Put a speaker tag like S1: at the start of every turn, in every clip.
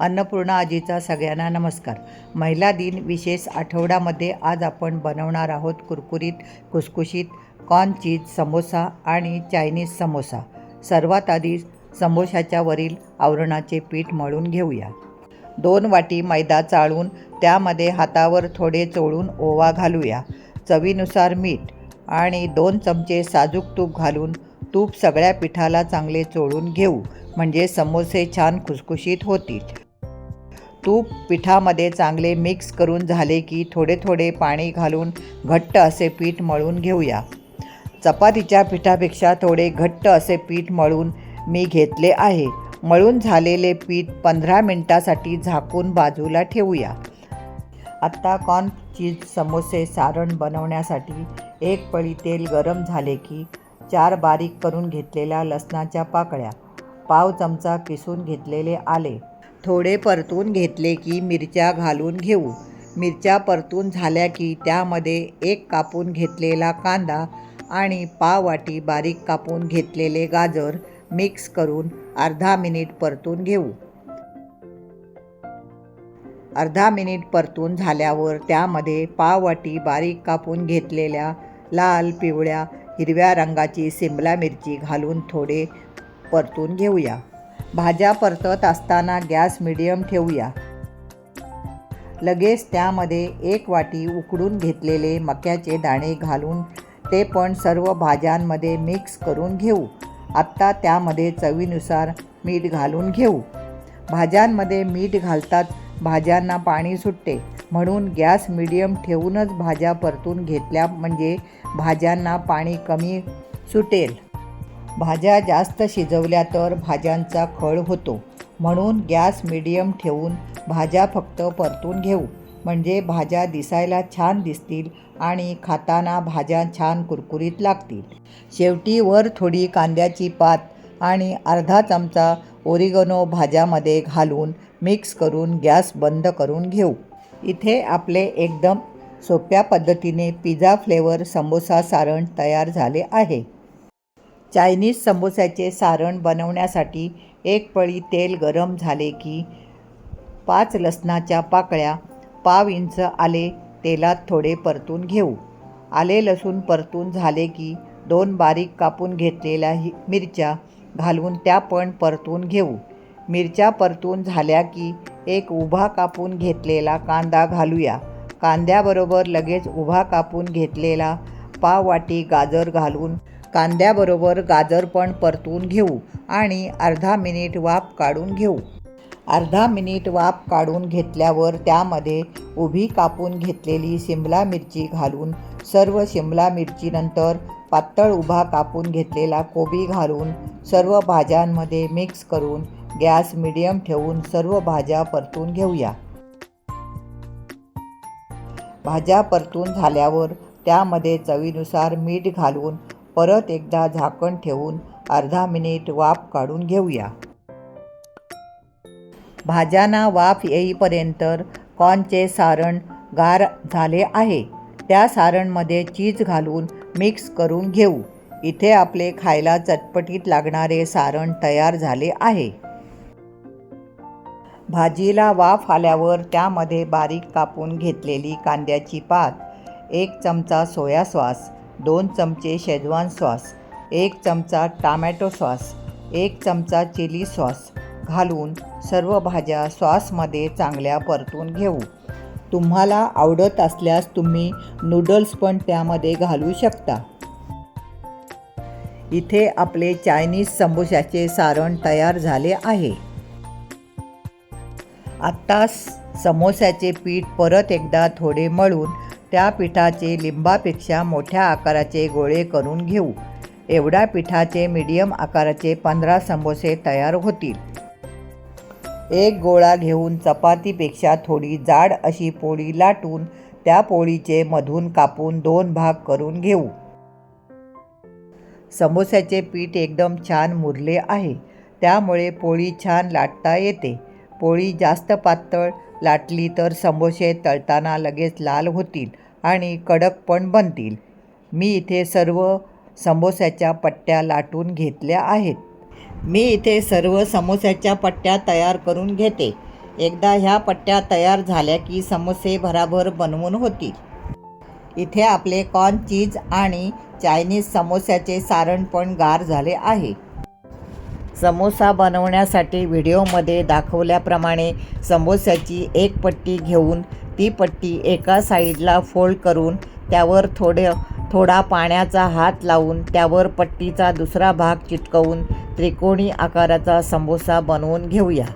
S1: अन्नपूर्णा आजीचा सगळ्यांना नमस्कार. महिला दिन विशेष आठवड्यामध्ये आज आपण बनवणार आहोत कुरकुरीत खुसखुशीत कॉर्न चीज समोसा आणि चायनीज समोसा. सर्वात आधी समोशाच्या वरील आवरणाचे पीठ मळून घेऊया. 2 वाटी मैदा चाळून त्यामध्ये हातावर थोडे चोळून ओवा घालूया. चवीनुसार मीठ आणि 2 चमचे साजूक तूप घालून तूप सगळ्या पिठाला चांगले चोळून घेऊ, म्हणजे समोसे छान खुसखुशीत होतील. तूप पिठामध्ये चांगले मिक्स करून झाले की थोडे थोडे पाणी घालून घट्ट असे पीठ मळून घेऊया. चपातीच्या पिठापेक्षा थोडे घट्ट असे पीठ मळून मी घेतले आहे. मळून झालेले पीठ 15 मिनिटासाठी झाकून बाजूला ठेवूया. आत्ता कॉर्न चीज समोसे सारण बनवण्यासाठी 1 पळी तेल गरम झाले की 4 बारीक करून घेतलेल्या लसणाच्या पाकळ्या, पाव चमचा किसून घेतलेले आले, थोडे परतून घेतले की मिरच्या घालून घेऊ. मिरच्या परतून झाल्या की त्यामध्ये 1 कापून घेतलेला कांदा आणि पाव वाटी बारीक कापून घेतलेले गाजर मिक्स करून अर्धा मिनिट परतून घेऊ. अर्धा मिनिट परतून झाल्यावर त्यामध्ये पाव वाटी बारीक कापून घेतलेल्या लाल, पिवळ्या, हिरव्या रंगाची सिमला मिरची घालून थोडे परतून घेऊया. भाज्या परतत असताना गॅस मिडियम ठेवूया. लगेच त्यामध्ये 1 वाटी उकडून घेतलेले मक्याचे दाणे घालून ते पण सर्व भाज्यांमध्ये मिक्स करून घेऊ. आत्ता त्यामध्ये चवीनुसार मीठ घालून घेऊ. भाज्यांमध्ये मीठ घालतात भाज्यांना पाणी सुटते, म्हणून गॅस मिडियम ठेवूनच भाज्या परतून घेतल्या म्हणजे भाज्यांना पाणी कमी सुटेल. भाज्या जास्त शिजवल्या तर भाज्यांचा खळ होतो, म्हणून गॅस मिडियम ठेवून भाज्या फक्त परतून घेऊ, म्हणजे भाज्या दिसायला छान दिसतील आणि खाताना भाज्या छान कुरकुरीत लागतील. शेवटी वर थोडी कांद्याची पात आणि अर्धा चमचा ओरिगनो भाज्यामध्ये घालून मिक्स करून गॅस बंद करून घेऊ. इथे आपले एकदम सोप्या पद्धतीने पिझ्झा फ्लेवर समोसा सारण तयार झाले आहे. चायनीज समोस्याचे सारण बनवण्यासाठी 1 पळी तेल गरम झाले की 5 लसणाच्या पाकळ्या, पाव इंच आले तेलात थोडे परतून घेऊ. आले लसूण परतून झाले की 2 बारीक कापून घेतलेल्या मिरच्या घालून त्या पण परतून घेऊ. मिरच्या परतून झाल्या की 1 उभा कापून घेतलेला कांदा घालूया. कांद्याबरोबर लगेच उभा कापून घेतलेला पाव वाटी गाजर घालून कांद्याबरोबर गाजर पण परतून घेऊ आणि अर्धा मिनिट वाफ काढून घेऊ. अर्धा मिनिट वाफ काढून घेतल्यावर त्यामध्ये उभी कापून घेतलेली सिमला मिरची घालून सर्व सिमला मिरचीनंतर पातळ उभा कापून घेतलेला कोबी घालून सर्व भाज्यांमध्ये मिक्स करून गॅस मिडियम ठेवून सर्व भाज्या परतून घेऊया. भाज्या परतून झाल्यावर त्यामध्ये चवीनुसार मीठ घालून परत एकदा झाकण ठेवून अर्धा मिनिट वाफ काढून घेऊया. भाज्यांना वाफ येईपर्यंत कॉर्नचे सारण गार झाले आहे. त्या सारणमध्ये चीज घालून मिक्स करून घेऊ. इथे आपले खायला चटपटीत लागणारे सारण तयार झाले आहे. भाजीला वाफ आल्यावर त्यामध्ये बारीक कापून घेतलेली कांद्याची पात, 1 चमचा सोया सॉस, 2 चमचे शेजवान सॉस, 1 चमचा टोमॅटो सॉस, 1 चमचा चिली सॉस घालून सर्व भाज्या सॉसमध्ये चांगल्या परतून घेऊ. तुम्हाला आवडत असल्यास तुम्ही नूडल्स पण त्यामध्ये घालू शकता. इथे आपले चायनीज समोशाचे सारण तयार झाले आहे. आत्ता समोस्याचे पीठ परत एकदा थोडे मळून त्या पिठाचे लिंबापेक्षा मोठ्या आकाराचे गोळे करून घेऊ. एवढ्या पिठाचे मीडियम आकाराचे 15 समोसे तयार होतील. 1 गोळा घेऊन चपातीपेक्षा थोडी जाड अशी पोळी लाटून त्या पोळीचे मधून कापून 2 भाग करून घेऊ. समोस्याचे पीठ एकदम छान मुरले आहे, त्यामुळे पोळी छान लाटता येते. पोळी जास्त पातळ लाटली तर समोसे तळताना लगेच लाल होतील आणि कडक पण बनतील. मी इथे सर्व समोस्याच्या पट्ट्या लाटून घेतल्या आहेत. मी इथे सर्व समोस्याच्या पट्ट्या तयार करून घेते. एकदा ह्या पट्ट्या तयार झाल्या की समोसे भराभर बनवून होतील. इथे आपले कॉर्न चीज आणि चायनीज समोस्याचे सारण पण गार झाले आहे. समोसा बनवण्यासाठी व्हिडिओमध्ये दाखवल्याप्रमाणे समोस्याची एक पट्टी घेऊन ती पट्टी एका साईडला फोल्ड करून त्यावर थोडा पाण्याचा हात लावून त्यावर पट्टीचा दुसरा भाग चिटकवून त्रिकोणी आकाराचा समोसा बनवून घेऊया.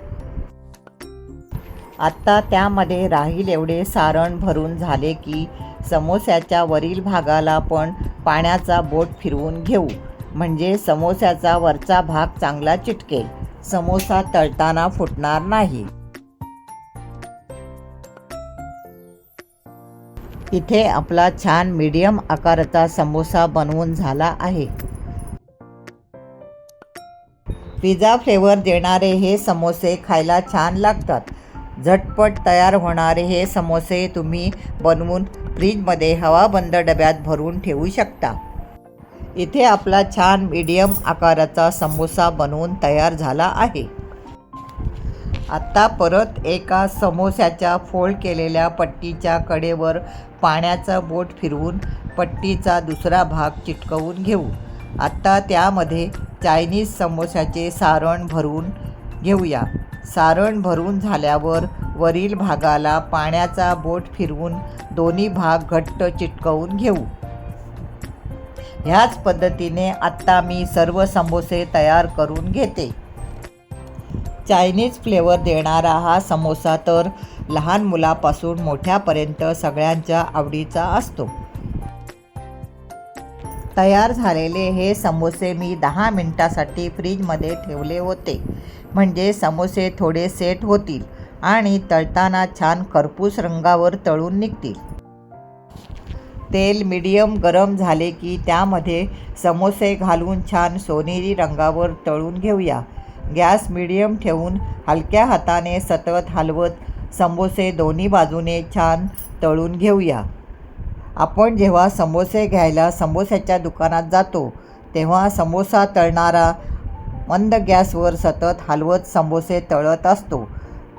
S1: आत्ता त्यामध्ये राहील एवढे सारण भरून झाले की समोस्याच्या वरील भागाला पण पाण्याचा बोट फिरवून घेऊ, म्हणजे समोस्याचा वरचा भाग चांगला चिटकेल, समोसा तळताना फुटणार नाही. इथे आपला छान मीडियम आकाराचा समोसा बनवून झाला आहे. पिझ्झा फ्लेवर देणारे हे समोसे खायला छान लागतात. झटपट तयार होणारे हे समोसे तुम्ही बनवून फ्रीजमध्ये हवाबंद डब्यात भरून ठेवू शकता. इथे आपला छान मीडियम आकाराचा समोसा बनवून तयार झाला आहे. आत्ता परत एका समोस्याच्या फोल्ड केलेल्या पट्टीच्या कडेवर पाण्याचं बोट फिरवून पट्टीचा दुसरा भाग चिटकवून घेऊ. आत्ता त्यामध्ये चायनीज समोस्याचे सारण भरून घेऊया. सारण भरून झाल्यावर वरील भागाला पाण्याचा बोट फिरवून दोन्ही भाग घट्ट चिटकवून घेऊ. ह्याच पद्धतीने आत्ता मी सर्व समोसे तयार करून घेते. चायनीज फ्लेवर देणारा हा समोसा तर लहान मुलापासून मोठ्यापर्यंत सगळ्यांच्या आवडीचा असतो. तयार झालेले हे समोसे मी 10 मिनिटासाठी फ्रीजमध्ये ठेवले होते, म्हणजे समोसे थोडे सेट होतील आणि तळताना छान खरपूस रंगावर तळून निघतील. तेल मीडियम गरम झाले की त्यामध्ये समोसे घालून छान सोनेरी रंगावर तळून घेऊया. गॅस मीडियम ठेवून हलक्या हाताने सतत हलवत समोसे दोन्ही बाजूने छान तळून घेऊया. आपण जेव्हा समोसे घ्यायला समोस्याच्या दुकानात जातो तेव्हा समोसा तळणारा मंद गॅसवर सतत हलवत समोसे तळत असतो,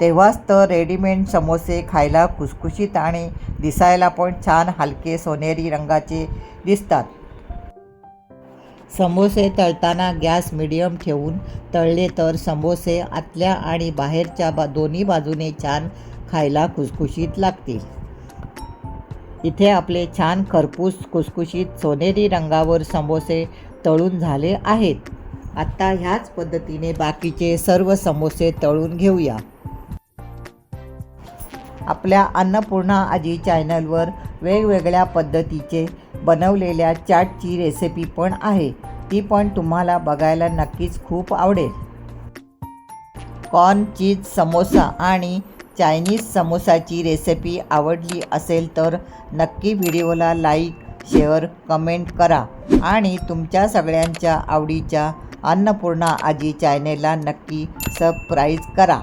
S1: तेव्हाच तर रेडीमेड समोसे खायला खुसखुशीत आणि दिसायला पण छान हलके सोनेरी रंगाचे दिसतात. समोसे तळताना गॅस मीडियम ठेवून तळले तर समोसे आतल्या आणि बाहेरच्या दोन्ही बाजूने छान खायला खुसखुशीत लागतील. इथे आपले छान खरपूस खुसखुशीत सोनेरी रंगावर समोसे तळून झाले आहेत. आत्ता ह्याच पद्धतीने बाकीचे सर्व समोसे तळून घेऊया. आपल्या अन्नपूर्णा आजी चॅनलवर वेगवेगळ्या पद्धतीचे बनवलेल्या चाटची रेसिपी पण आहे, ती पण तुम्हाला बघायला नक्कीच खूप आवडेल. कॉर्न चीज समोसा आणि चायनीज समोसाची रेसिपी आवडली असेल तर नक्की व्हिडिओला लाईक, शेअर, कमेंट करा आणि तुमच्या सगळ्यांच्या आवडीच्या अन्नपूर्णा आजी चॅनेलला नक्की सबस्क्राईब करा.